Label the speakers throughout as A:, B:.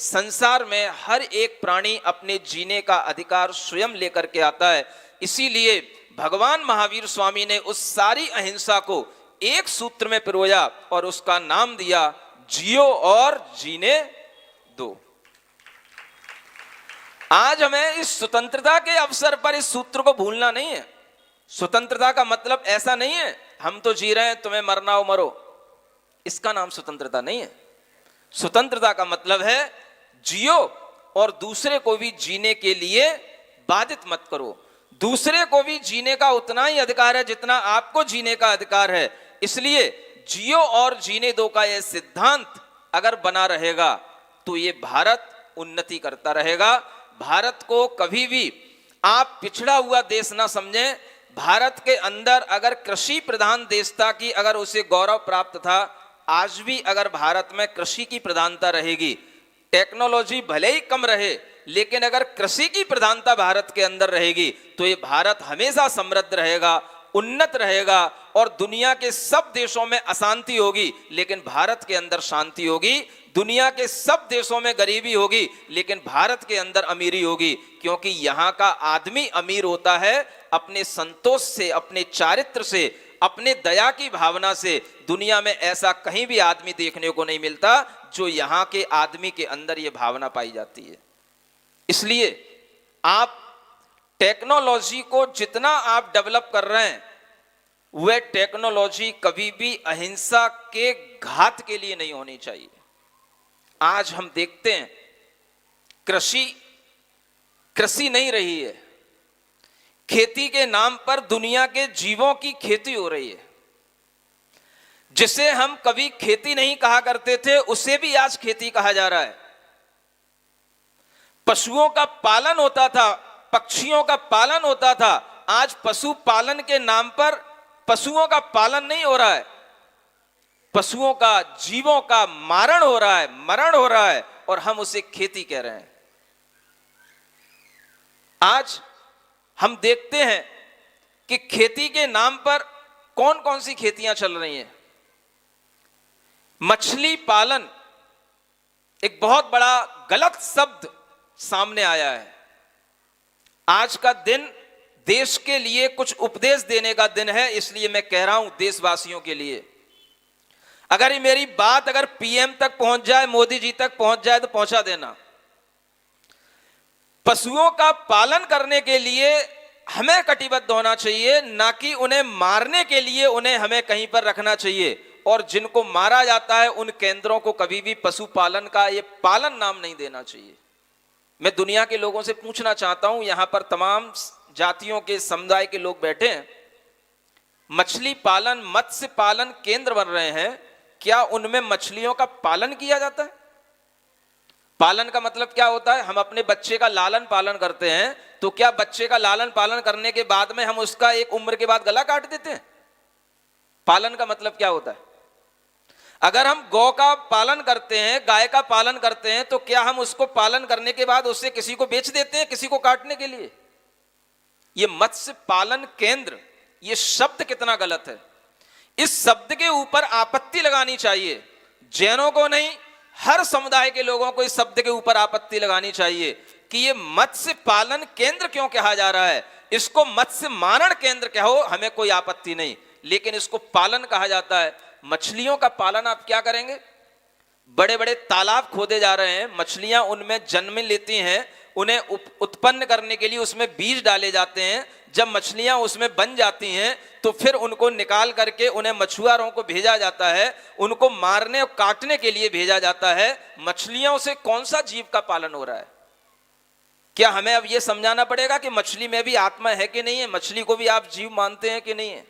A: संसार में हर एक प्राणी अपने जीने का अधिकार स्वयं लेकर के आता है। इसीलिए भगवान महावीर स्वामी ने उस सारी अहिंसा को एक सूत्र में पिरोया और उसका नाम दिया जियो और जीने दो। आज हमें इस स्वतंत्रता के अवसर पर इस सूत्र को भूलना नहीं है। स्वतंत्रता का मतलब ऐसा नहीं है हम तो जी रहे हैं, तुम्हें मरना हो मरो, इसका नाम स्वतंत्रता नहीं है। स्वतंत्रता का मतलब है जियो और दूसरे को भी जीने के लिए बाधित मत करो। दूसरे को भी जीने का उतना ही अधिकार है जितना आपको जीने का अधिकार है। इसलिए जियो और जीने दो का यह सिद्धांत अगर बना रहेगा तो ये भारत उन्नति करता रहेगा। भारत को कभी भी आप पिछड़ा हुआ देश ना समझें। भारत के अंदर अगर कृषि प्रधान देश था कि अगर उसे गौरव प्राप्त था, आज भी अगर भारत में कृषि की प्रधानता रहेगी, टेक्नोलॉजी भले ही कम रहे लेकिन अगर कृषि की प्रधानता भारत के अंदर रहेगी तो ये भारत हमेशा समृद्ध रहेगा, उन्नत रहेगा और दुनिया के सब देशों में अशांति होगी लेकिन भारत के अंदर शांति होगी। दुनिया के सब देशों में गरीबी होगी लेकिन भारत के अंदर अमीरी होगी, क्योंकि यहाँ का आदमी अमीर होता है अपने संतोष से, अपने चारित्र से, अपने दया की भावना से। दुनिया में ऐसा कहीं भी आदमी देखने को नहीं मिलता जो यहाँ के आदमी के अंदर ये भावना पाई जाती है। इसलिए आप टेक्नोलॉजी को जितना आप डेवलप कर रहे हैं वह टेक्नोलॉजी कभी भी अहिंसा के घात के लिए नहीं होनी चाहिए। आज हम देखते हैं कृषि नहीं रही है, खेती के नाम पर दुनिया के जीवों की खेती हो रही है। जिसे हम कभी खेती नहीं कहा करते थे उसे भी आज खेती कहा जा रहा है। पशुओं का पालन होता था, पक्षियों का पालन होता था, आज पशु पालन के नाम पर पशुओं का पालन नहीं हो रहा है, पशुओं का, जीवों का मारण हो रहा है, मरण हो रहा है और हम उसे खेती कह रहे हैं। आज हम देखते हैं कि खेती के नाम पर कौन कौन सी खेतियां चल रही हैं। मछली पालन एक बहुत बड़ा गलत शब्द सामने आया है। आज का दिन देश के लिए कुछ उपदेश देने का दिन है, इसलिए मैं कह रहा हूं देशवासियों के लिए, अगर ये मेरी बात अगर पीएम तक पहुंच जाए, मोदी जी तक पहुंच जाए तो पहुंचा देना। पशुओं का पालन करने के लिए हमें कटिबद्ध होना चाहिए, ना कि उन्हें मारने के लिए उन्हें हमें कहीं पर रखना चाहिए। और जिनको मारा जाता है उन केंद्रों को कभी भी पशुपालन का ये पालन नाम नहीं देना चाहिए। मैं दुनिया के लोगों से पूछना चाहता हूं, यहां पर तमाम जातियों के समुदाय के लोग बैठे हैं, मछली पालन, मत्स्य पालन केंद्र बन रहे हैं, क्या उनमें मछलियों का पालन किया जाता है? पालन का मतलब क्या होता है? हम अपने बच्चे का लालन पालन करते हैं, तो क्या बच्चे का लालन पालन करने के बाद में हम उसका एक उम्र के बाद गला काट देते हैं? पालन का मतलब क्या होता है? अगर हम गौ का पालन करते हैं, गाय का पालन करते हैं, तो क्या हम उसको पालन करने के बाद उससे किसी को बेच देते हैं, किसी को काटने के लिए? ये मत्स्य पालन केंद्र, ये शब्द कितना गलत है। इस शब्द के ऊपर आपत्ति लगानी चाहिए। जैनों को नहीं, हर समुदाय के लोगों को इस शब्द के ऊपर आपत्ति लगानी चाहिए कि ये मत्स्य पालन केंद्र क्यों कहा जा रहा है। इसको मत्स्य मारण केंद्र कहो, हमें कोई आपत्ति नहीं, लेकिन इसको पालन कहा जाता है। मछलियों का पालन आप क्या करेंगे? बड़े बड़े तालाब खोदे जा रहे हैं, मछलियां उनमें जन्म लेती हैं, उन्हें उत्पन्न करने के लिए उसमें बीज डाले जाते हैं। जब मछलियां उसमें बन जाती हैं तो फिर उनको निकाल करके उन्हें मछुआरों को भेजा जाता है, उनको मारने और काटने के लिए भेजा जाता है। मछलियों से कौन सा जीव का पालन हो रहा है? क्या हमें अब यह समझाना पड़ेगा कि मछली में भी आत्मा है कि नहीं है? मछली को भी आप जीव मानते हैं कि नहीं है?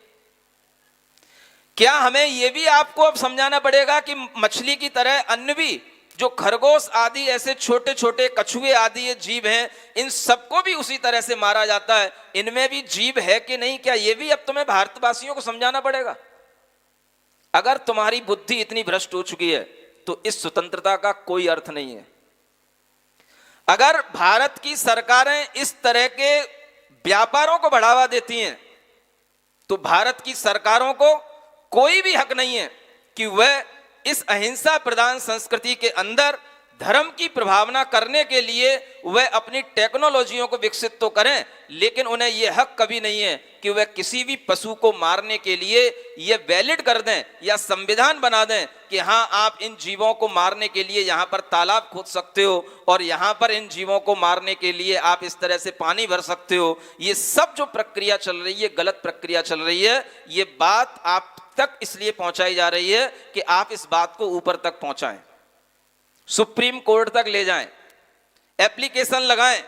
A: क्या हमें यह भी आपको अब समझाना पड़ेगा कि मछली की तरह अन्य भी जो खरगोश आदि ऐसे छोटे छोटे कछुए आदि ये जीव हैं, इन सबको भी उसी तरह से मारा जाता है, इनमें भी जीव है कि नहीं? क्या ये भी अब तुम्हें भारतवासियों को समझाना पड़ेगा? अगर तुम्हारी बुद्धि इतनी भ्रष्ट हो चुकी है तो इस स्वतंत्रता का कोई अर्थ नहीं है। अगर भारत की सरकारें इस तरह के व्यापारों को बढ़ावा देती हैं तो भारत की सरकारों को कोई भी हक नहीं है कि वह इस अहिंसा प्रधान संस्कृति के अंदर धर्म की प्रभावना करने के लिए वह अपनी टेक्नोलॉजियों को विकसित तो करें, लेकिन उन्हें यह हक कभी नहीं है कि वह किसी भी पशु को मारने के लिए यह वैलिड कर दें या संविधान बना दें कि हाँ, आप इन जीवों को मारने के लिए यहाँ पर तालाब खोद सकते हो और यहाँ पर इन जीवों को मारने के लिए आप इस तरह से पानी भर सकते हो। ये सब जो प्रक्रिया चल रही है, गलत प्रक्रिया चल रही है। ये बात आप तक इसलिए पहुंचाई जा रही है कि आप इस बात को ऊपर तक पहुंचाएं, सुप्रीम कोर्ट तक ले जाएं, एप्लीकेशन लगाएं।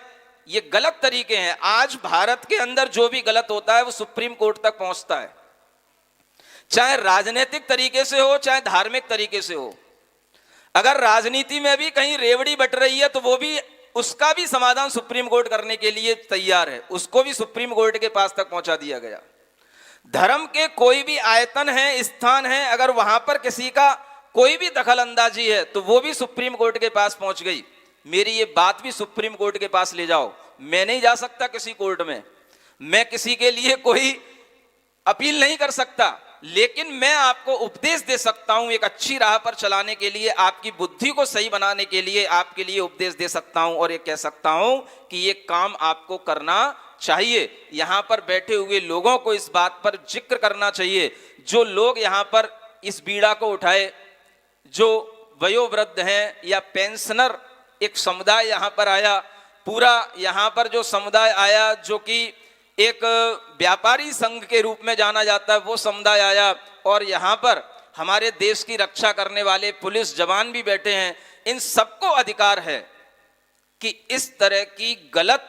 A: ये गलत तरीके हैं। आज भारत के अंदर जो भी गलत होता है वो सुप्रीम कोर्ट तक पहुंचता है, चाहे राजनीतिक तरीके से हो, चाहे धार्मिक तरीके से हो। अगर राजनीति में भी कहीं रेवड़ी बट रही है तो वो भी, उसका भी समाधान सुप्रीम कोर्ट करने के लिए तैयार है, उसको भी सुप्रीम कोर्ट के पास तक पहुंचा दिया गया। धर्म के कोई भी आयतन है, स्थान है, अगर वहां पर किसी का कोई भी दखल अंदाजी है तो वो भी सुप्रीम कोर्ट के पास पहुंच गई। मेरी ये बात भी सुप्रीम कोर्ट के पास ले जाओ। मैं नहीं जा सकता किसी कोर्ट में, मैं किसी के लिए कोई अपील नहीं कर सकता, लेकिन मैं आपको उपदेश दे सकता हूं, एक अच्छी राह पर चलाने के लिए, आपकी बुद्धि को सही बनाने के लिए आपके लिए उपदेश दे सकता हूं और ये कह सकता हूं कि ये काम आपको करना चाहिए। यहां पर बैठे हुए लोगों को इस बात पर जिक्र करना चाहिए, जो लोग यहां पर इस बीड़ा को उठाए, जो वयोवृद्ध हैं या पेंशनर, एक समुदाय यहां पर आया, पूरा यहां पर जो समुदाय आया जो कि एक व्यापारी संघ के रूप में जाना जाता है, वो समुदाय आया और यहां पर हमारे देश की रक्षा करने वाले पुलिस जवान भी बैठे हैं। इन सबको अधिकार है कि इस तरह की गलत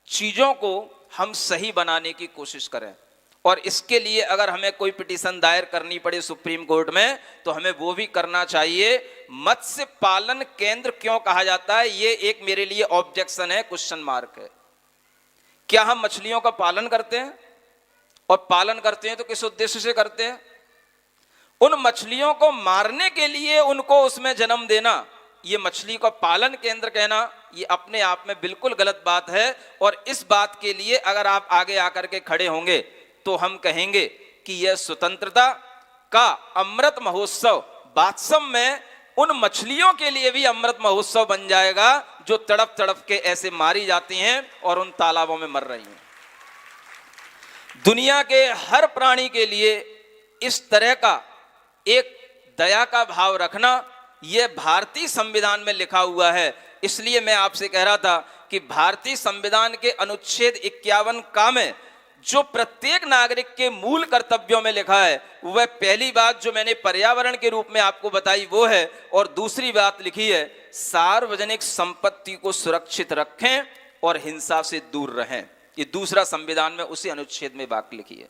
A: चीजों को हम सही बनाने की कोशिश करें, और इसके लिए अगर हमें कोई पिटीशन दायर करनी पड़े सुप्रीम कोर्ट में तो हमें वो भी करना चाहिए। मत्स्य पालन केंद्र क्यों कहा जाता है, ये एक मेरे लिए ऑब्जेक्शन है, क्वेश्चन मार्क है। क्या हम मछलियों का पालन करते हैं? और पालन करते हैं तो किस उद्देश्य से करते हैं? उन मछलियों को मारने के लिए उनको उसमें जन्म देना, ये मछली का पालन केंद्र कहना, ये अपने आप में बिल्कुल गलत बात है। और इस बात के लिए अगर आप आगे आकर के खड़े होंगे तो हम कहेंगे कि यह स्वतंत्रता का अमृत महोत्सव वास्तव में उन मछलियों के लिए भी अमृत महोत्सव बन जाएगा जो तड़प तड़प के ऐसे मारी जाती हैं और उन तालाबों में मर रही हैं। दुनिया के हर प्राणी के लिए इस तरह का एक दया का भाव रखना, यह भारतीय संविधान में लिखा हुआ है। इसलिए मैं आपसे कह रहा था कि भारतीय संविधान के अनुच्छेद 51 का में जो प्रत्येक नागरिक के मूल कर्तव्यों में लिखा है, वह पहली बात जो मैंने पर्यावरण के रूप में आपको बताई वो है, और दूसरी बात लिखी है सार्वजनिक संपत्ति को सुरक्षित रखें और हिंसा से दूर रहें। ये दूसरा संविधान में उसी अनुच्छेद में बात लिखी है।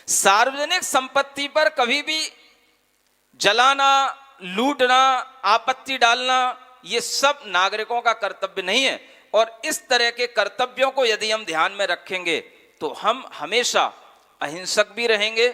A: सार्वजनिक संपत्ति पर कभी भी जलाना, लूटना, आपत्ति डालना, ये सब नागरिकों का कर्तव्य नहीं है। और इस तरह के कर्तव्यों को यदि हम ध्यान में रखेंगे तो हम हमेशा अहिंसक भी रहेंगे,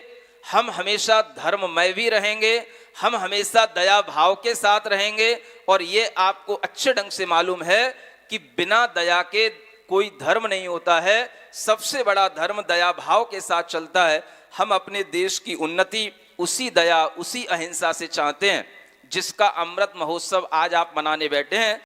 A: हम हमेशा धर्ममय भी रहेंगे, हम हमेशा दया भाव के साथ रहेंगे। और ये आपको अच्छे ढंग से मालूम है कि बिना दया के कोई धर्म नहीं होता है। सबसे बड़ा धर्म दया भाव के साथ चलता है। हम अपने देश की उन्नति उसी दया, उसी अहिंसा से चाहते हैं जिसका अमृत महोत्सव आज आप मनाने बैठे हैं।